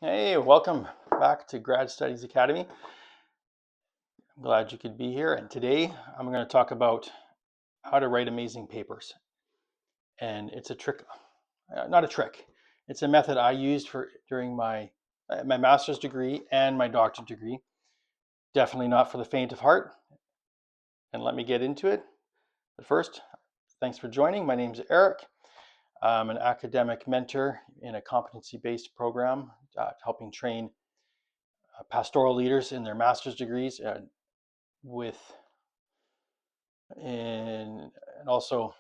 Hey, welcome back to Grad Studies Academy. I'm glad you could be here. And today I'm going to talk about how to write amazing papers. And it's a trick, not a trick. It's a method I used during my master's degree and my doctorate degree. Definitely not for the faint of heart. And let me get into it. But first, thanks for joining. My name is Eric. I'm an academic mentor in a competency-based program helping train pastoral leaders in their master's degrees and also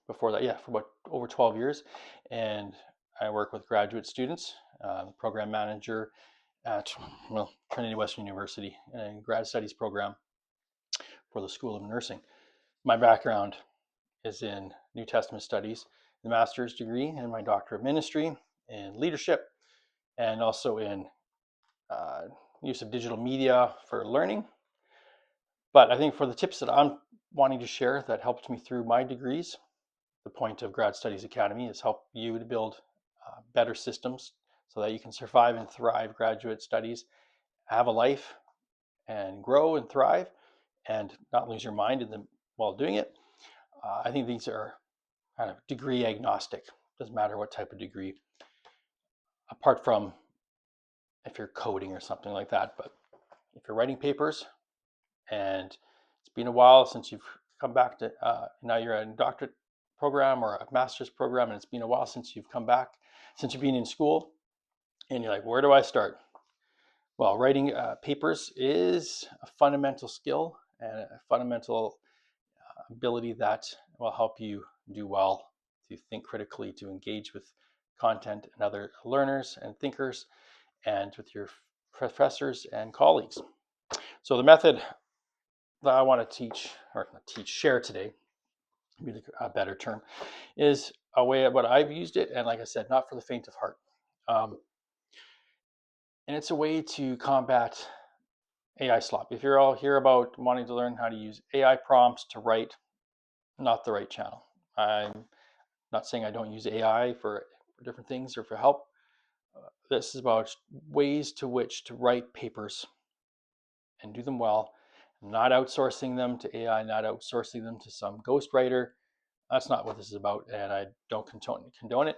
before that, for about over 12 years. And I work with graduate students, program manager at Trinity Western University, a grad studies program for the School of Nursing. My background is in New Testament studies, the master's degree, and my doctorate of ministry in leadership, and also in use of digital media for learning. But I think for the tips that I'm wanting to share that helped me through my degrees, the point of Grad Studies Academy is help you to build better systems so that you can survive and thrive graduate studies, have a life, and grow and thrive, and not lose your mind while doing it. I think these are kind of degree agnostic. Doesn't matter what type of degree, apart from if you're coding or something like that. But if you're writing papers and it's been a while since you've come back to, now you're in a doctorate program or a master's program, and it's been a while since you've come back, since you've been in school, and you're like, where do I start? Well, writing papers is a fundamental skill and a fundamental ability that will help you do well, to think critically, to engage with content and other learners and thinkers, and with your professors and colleagues. So the method that I want to share today, maybe a better term, is a way of what I've used it, and like I said, not for the faint of heart. And it's a way to combat AI slop. If you're all here about wanting to learn how to use AI prompts to write, not the right channel. I'm not saying I don't use AI for different things or for help. This is about ways to which to write papers and do them well, not outsourcing them to AI, not outsourcing them to some ghostwriter. That's not what this is about, and I don't condone it.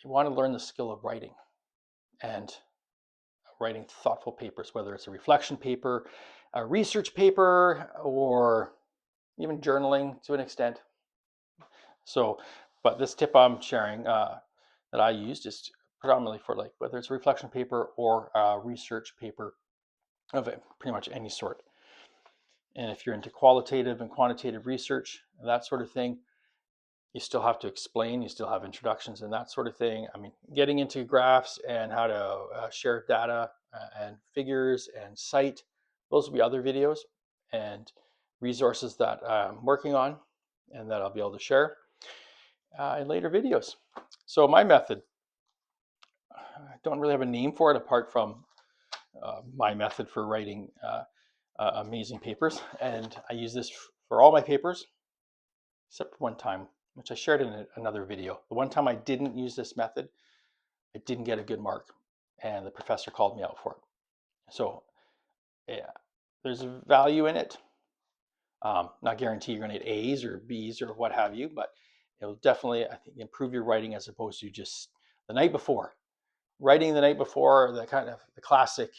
You want to learn the skill of writing and writing thoughtful papers, whether it's a reflection paper, a research paper, or even journaling to an extent. So, but this tip I'm sharing that I used is predominantly for whether it's a reflection paper or a research paper of pretty much any sort. And if you're into qualitative and quantitative research, that sort of thing, you still have to explain, you still have introductions and that sort of thing. I mean, getting into graphs and how to share data and figures and cite, those will be other videos and resources that I'm working on and that I'll be able to share in later videos. So my method, I don't really have a name for it apart from my method for writing amazing papers. And I use this for all my papers, except for one time, which I shared in another video. The one time I didn't use this method, I didn't get a good mark, and the professor called me out for it. So yeah, there's a value in it. Not guarantee you're going to get A's or B's or what have you, but it'll definitely, I think, improve your writing as opposed to just the night before. Writing the night before, the kind of the classic,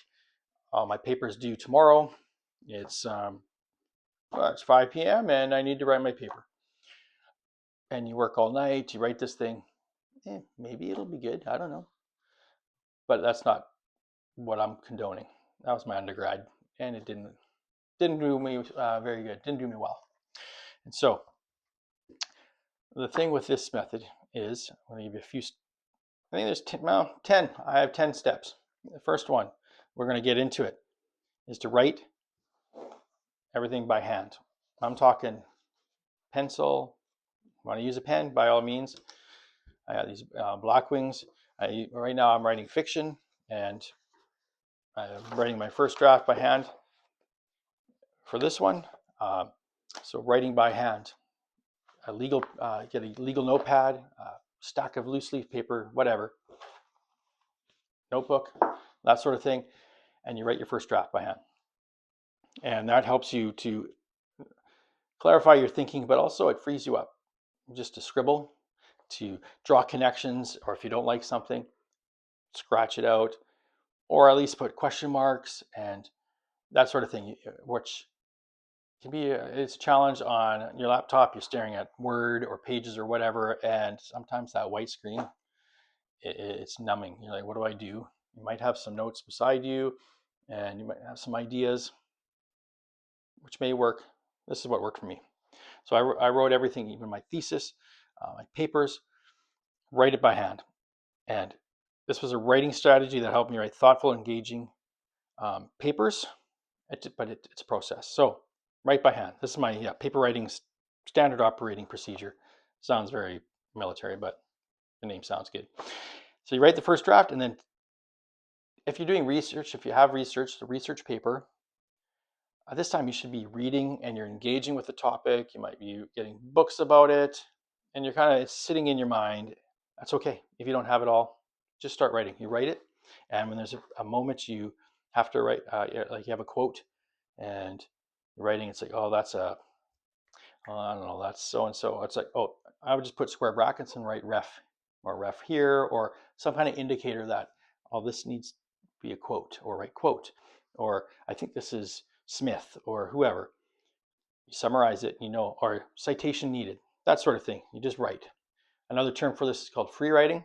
my paper's due tomorrow. It's 5 p.m. and I need to write my paper. And you work all night, you write this thing. Maybe it'll be good. I don't know. But that's not what I'm condoning. That was my undergrad, and it didn't do me very good. Didn't do me well. And so the thing with this method is, I'm going to give you a few. I think there's 10. I have 10 steps. The first one, we're going to get into it, is to write everything by hand. I'm talking pencil. Want to use a pen? By all means. I have these Blackwings. Right now I'm writing fiction, and I'm writing my first draft by hand for this one. So writing by hand, get a legal notepad, stack of loose leaf paper, whatever. notebook, that sort of thing, and you write your first draft by hand. And that helps you to clarify your thinking, but also it frees you up just to scribble, to draw connections, or if you don't like something, scratch it out, or at least put question marks and that sort of thing, which can be it's a challenge on your laptop. You're staring at Word or Pages or whatever, and sometimes that white screen, it's numbing. You're like, what do I do? You might have some notes beside you, and you might have some ideas, which may work. This is what worked for me. So I wrote everything, even my thesis, my papers, write it by hand. And this was a writing strategy that helped me write thoughtful, engaging papers, but it's a process. So write by hand. This is my paper writing standard operating procedure. Sounds very military, but the name sounds good. So you write the first draft, and then if you're doing research, if you have research, the research paper, this time you should be reading and you're engaging with the topic. You might be getting books about it, and you're kind of, it's sitting in your mind. That's okay. If you don't have it all, just start writing. You write it, and when there's a moment you have to write, like you have a quote, and you're writing, it's like, oh, that's I don't know, that's so and so. It's like, oh, I would just put square brackets and write ref or ref here, or some kind of indicator that, oh, this needs to be a quote, or write quote, or I think this is Smith or whoever. You summarize it, or citation needed, that sort of thing. You just write. Another term for this is called free writing,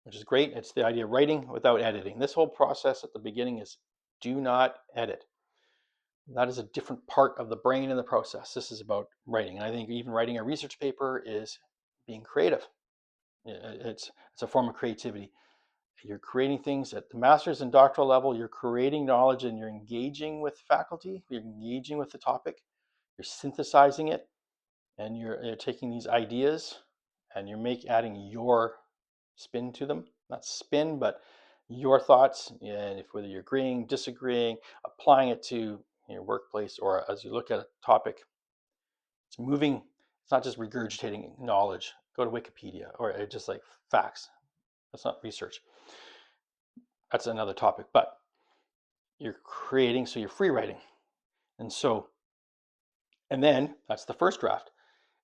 which is great. It's the idea of writing without editing. This whole process at the beginning is do not edit. That is a different part of the brain in the process. This is about writing. And I think even writing a research paper is being creative. It's a form of creativity. You're creating things at the master's and doctoral level. You're creating knowledge and you're engaging with faculty. You're engaging with the topic. You're synthesizing it, and you're taking these ideas and you're adding your spin to them. Not spin, but your thoughts, and whether you're agreeing, disagreeing, applying it to your workplace, or as you look at a topic, it's moving. It's not just regurgitating knowledge. Go to Wikipedia, or just like facts. That's not research. That's another topic, but you're creating, so you're free writing. And then that's the first draft.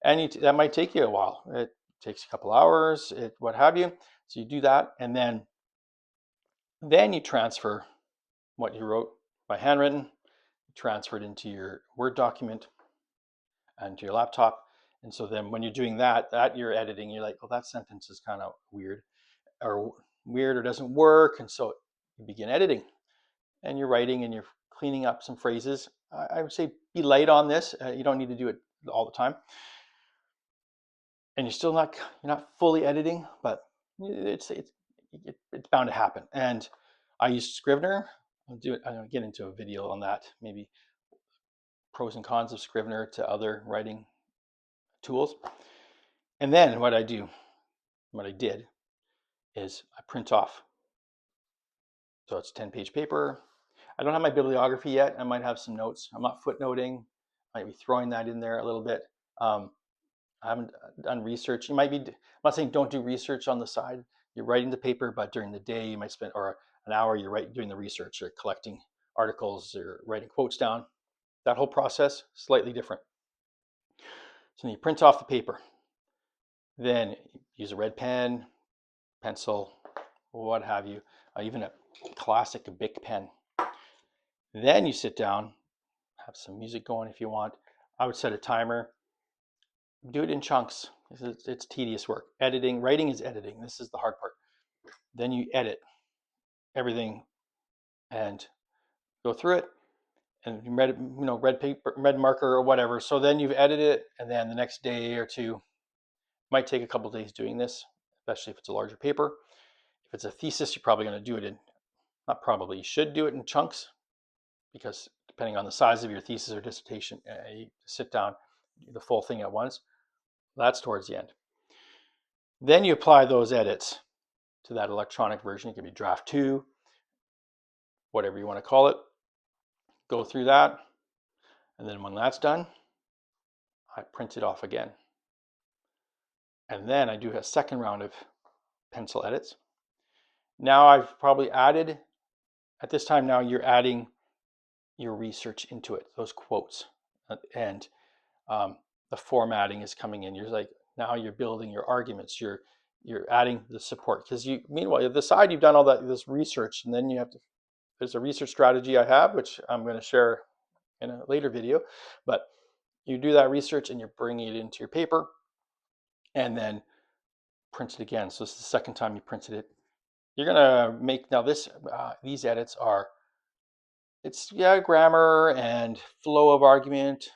And that might take you a while. It takes a couple hours, what have you. So you do that, and then you transfer what you wrote by handwritten, transfer it into your Word document and to your laptop. And so then when you're doing that you're editing, you're like, oh, that sentence is kind of weird or doesn't work. And so you begin editing and you're writing and you're cleaning up some phrases. I would say be light on this. You don't need to do it all the time. And you're not fully editing, but it's bound to happen. And I use Scrivener. I'm gonna get into a video on that, maybe pros and cons of Scrivener to other writing tools. And then what I did is I print off. So it's 10-page paper. I don't have my bibliography yet. I might have some notes. I'm not footnoting. I might be throwing that in there a little bit. I haven't done research. I'm not saying don't do research on the side. You're writing the paper, but during the day you might spend, or an hour, you're doing the research or collecting articles or writing quotes down. That whole process, slightly different. So you print off the paper. Then use a red pen, pencil, what have you, even a classic Bic pen. Then you sit down, have some music going if you want. I would set a timer. Do it in chunks. It's tedious work. Writing is editing. This is the hard part. Then you edit everything and go through it, and red marker or whatever. So then you've edited it, and then the next day or two, might take a couple days doing this, especially if it's a larger paper. If it's a thesis, you're probably going to do it you should do it in chunks, because depending on the size of your thesis or dissertation, you sit down, do the full thing at once. That's towards the end. Then you apply those edits to that electronic version. It can be draft 2, whatever you want to call it. Go through that, and then when that's done, I print it off again. And then I do a second round of pencil edits. Now I've probably added, at this time now you're adding your research into it, those quotes, and the formatting is coming in. You're like, now you're building your arguments. You're adding the support, because you, meanwhile, at the side you've done all this research, and then you have to. There's a research strategy I have, which I'm going to share in a later video, but you do that research and you're bringing it into your paper, and then print it again. So this is the second time you printed it. You're gonna make now this. These edits are, it's grammar and flow of argument.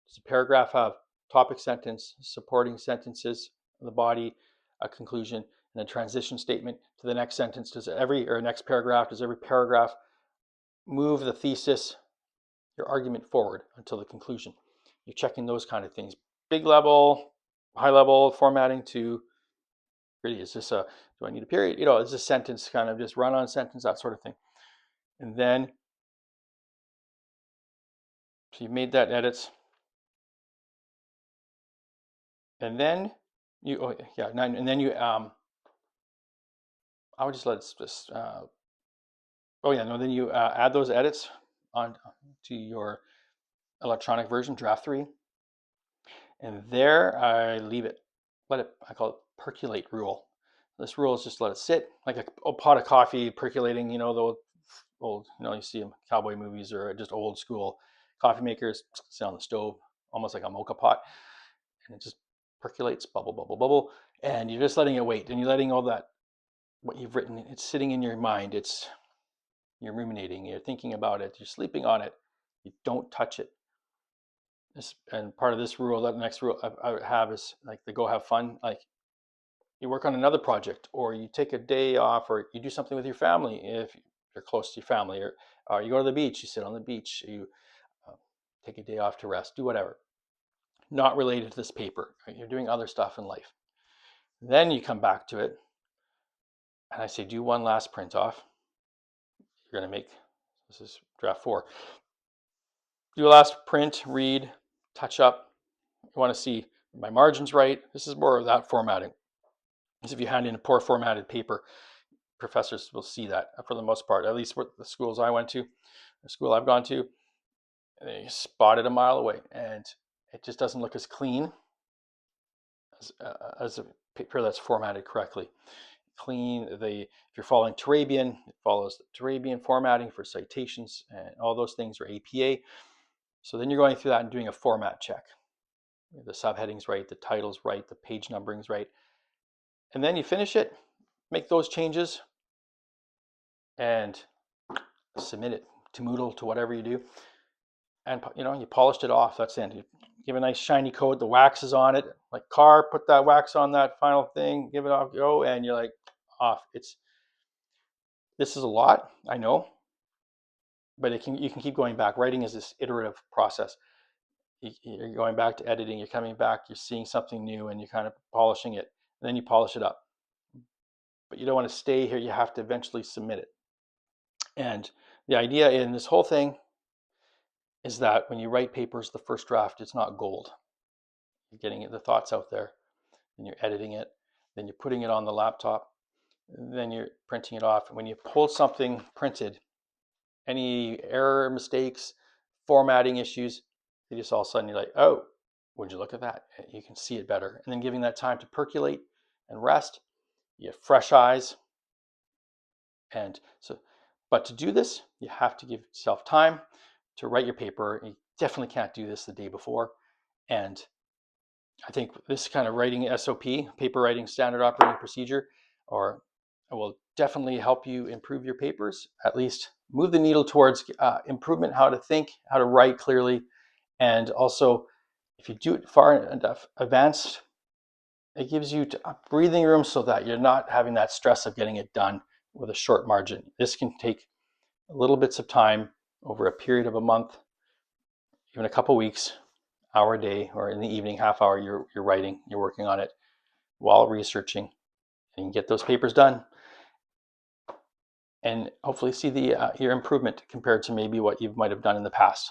Does a paragraph have topic sentence, supporting sentences, the body, a conclusion, and a transition statement to the next sentence? Does next paragraph, does every paragraph move the thesis, your argument forward until the conclusion? You're checking those kind of things. Big level, high level formatting to really, is this a, do I need a period? Is this sentence kind of just run on sentence, that sort of thing. And then, so you've made that edits. And then you, and then you, I would just let it just, then you add those edits on to your electronic version, draft 3. And there I leave it, I call it percolate rule. This rule is just let it sit like a pot of coffee percolating, the old, you see in cowboy movies or just old school coffee makers, sit on the stove, almost like a mocha pot, and it just percolates, bubble, bubble, bubble, and you're just letting it wait, and you're letting all that, what you've written, it's sitting in your mind, you're ruminating, you're thinking about it, you're sleeping on it, you don't touch it. And part of this rule, that next rule I have is like the go have fun, like you work on another project, or you take a day off, or you do something with your family if you're close to your family, or you go to the beach, you sit on the beach, you take a day off to rest, do whatever, not related to this paper. Right? You're doing other stuff in life. Then you come back to it, and I say, do one last print off. You're going to make, this is draft 4. Do a last print, read, touch up. You want to see my margins right. This is more of that formatting. Because if you hand in a poor formatted paper, professors will see that for the most part, at least the schools I went to, the school I've gone to, they spot it a mile away, and it just doesn't look as clean as a paper that's formatted correctly. Clean, if you're following Turabian, it follows the Turabian formatting for citations, and all those things are APA. So then you're going through that and doing a format check. The subheadings right, the titles right, the page numberings right. And then you finish it, make those changes, and submit it to Moodle, to whatever you do. And you polished it off, that's it. You give a nice shiny coat, the wax is on it, like car, put that wax on that final thing, give it off, go, and you're like off. This is a lot, I know, but you can keep going back. Writing is this iterative process. You're going back to editing, you're coming back, you're seeing something new, and you're kind of polishing it, and then you polish it up. But you don't want to stay here, you have to eventually submit it. And the idea in this whole thing is that when you write papers, the first draft, it's not gold. You're getting the thoughts out there, then you're editing it, then you're putting it on the laptop, then you're printing it off. When you pull something printed, any error, mistakes, formatting issues, they just all of a sudden you're like, oh, would you look at that? You can see it better. And then giving that time to percolate and rest, you have fresh eyes. And so, but to do this, you have to give yourself time to write your paper. You definitely can't do this the day before. And I think this kind of writing SOP, paper writing standard operating procedure, or will definitely help you improve your papers, at least move the needle towards improvement, how to think, how to write clearly. And also, if you do it far enough advanced, it gives you a breathing room so that you're not having that stress of getting it done with a short margin. This can take little bits of time over a period of a month, even a couple weeks, hour a day, or in the evening, half hour, you're writing, you're working on it while researching, and you can get those papers done and hopefully see your improvement compared to maybe what you might have done in the past.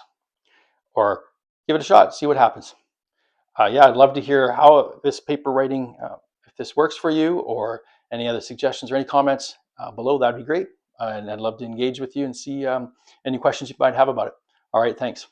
Or give it a shot, see what happens. I'd love to hear how this paper writing, if this works for you, or any other suggestions or any comments. below, that'd be great. And I'd love to engage with you and see any questions you might have about it. All right, thanks.